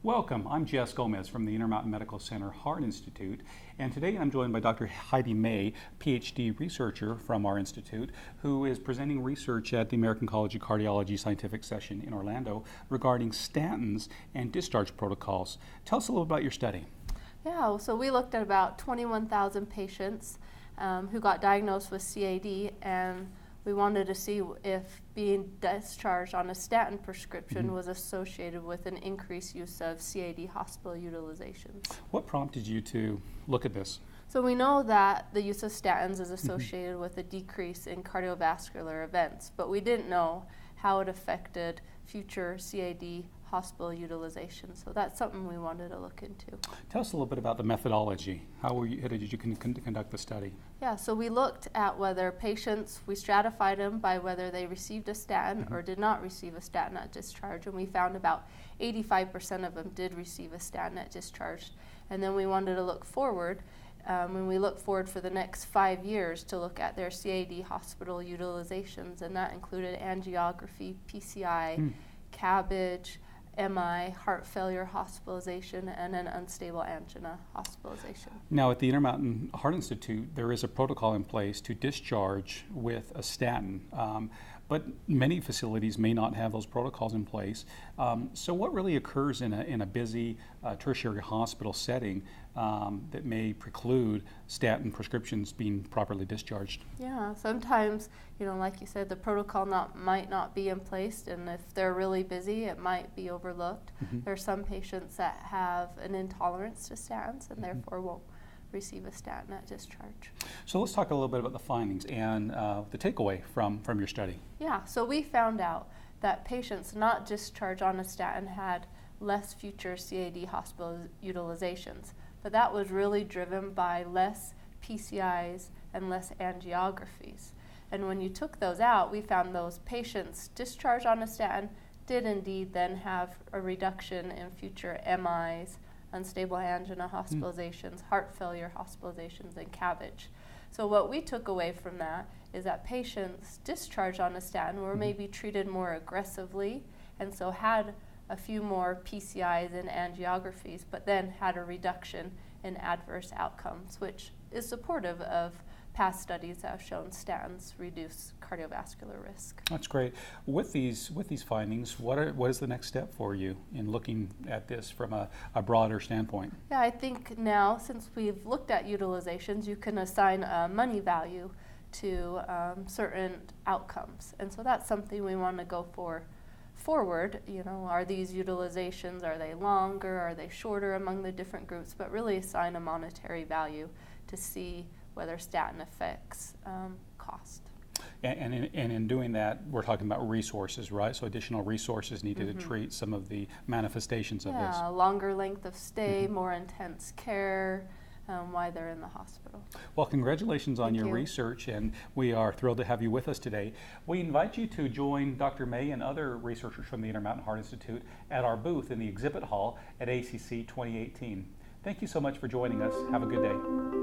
Welcome, I'm Jess Gomez from the Intermountain Medical Center Heart Institute, and today I'm joined by Dr. Heidi May, PhD researcher from our institute, who is presenting research at the American College of Cardiology Scientific Session in Orlando regarding statins and discharge protocols. Tell us a little about your study. Yeah, so we looked at about 21,000 patients who got diagnosed with CAD, and we wanted to see if being discharged on a statin prescription was associated with an increased use of CAD hospital utilizations. What prompted you to look at this? So we know that the use of statins is associated with a decrease in cardiovascular events, but we didn't know how it affected future CAD hospital utilization. So that's something we wanted to look into. Tell us a little bit about the methodology. How did you conduct the study? Yeah, so we looked at whether patients, we stratified them by whether they received a statin or did not receive a statin at discharge, and we found about 85% of them did receive a statin at discharge. And then we wanted to look forward, and we looked forward for the next 5 years to look at their CAD hospital utilizations, and that included angiography, PCI, CABG, MI, heart failure hospitalization, and an unstable angina hospitalization. Now, at the Intermountain Heart Institute, there is a protocol in place to discharge with a statin, but many facilities may not have those protocols in place. So what really occurs in a busy tertiary hospital setting that may preclude statin prescriptions being properly discharged? Yeah, sometimes, like you said, the protocol might not be in place, and if they're really busy, it might be overlooked. There are some patients that have an intolerance to statins and therefore won't receive a statin at discharge. So let's talk a little bit about the findings and the takeaway from your study. Yeah, so we found out that patients not discharged on a statin had less future CAD hospital utilizations, but that was really driven by less PCIs and less angiographies. And when you took those out, we found those patients discharged on a statin did indeed then have a reduction in future MIs, unstable angina hospitalizations, heart failure hospitalizations, and CABG. So what we took away from that is that patients discharged on a statin were maybe treated more aggressively, and so had a few more PCIs and angiographies, but then had a reduction in adverse outcomes, which is supportive of past studies that have shown statins reduce cardiovascular risk. That's great. With these findings, what is the next step for you in looking at this from a broader standpoint? Yeah, I think now, since we've looked at utilizations, you can assign a money value to certain outcomes, and so that's something we want to go for forward. Are these utilizations, are they longer, are they shorter among the different groups, but really assign a monetary value to see whether statin affects cost. And in doing that, we're talking about resources, right? So additional resources needed to treat some of the manifestations of this. Yeah, longer length of stay, more intense care, while they're in the hospital. Well, congratulations on your you. research, and we are thrilled to have you with us today. We invite you to join Dr. May and other researchers from the Intermountain Heart Institute at our booth in the exhibit hall at ACC 2018. Thank you so much for joining us. Have a good day.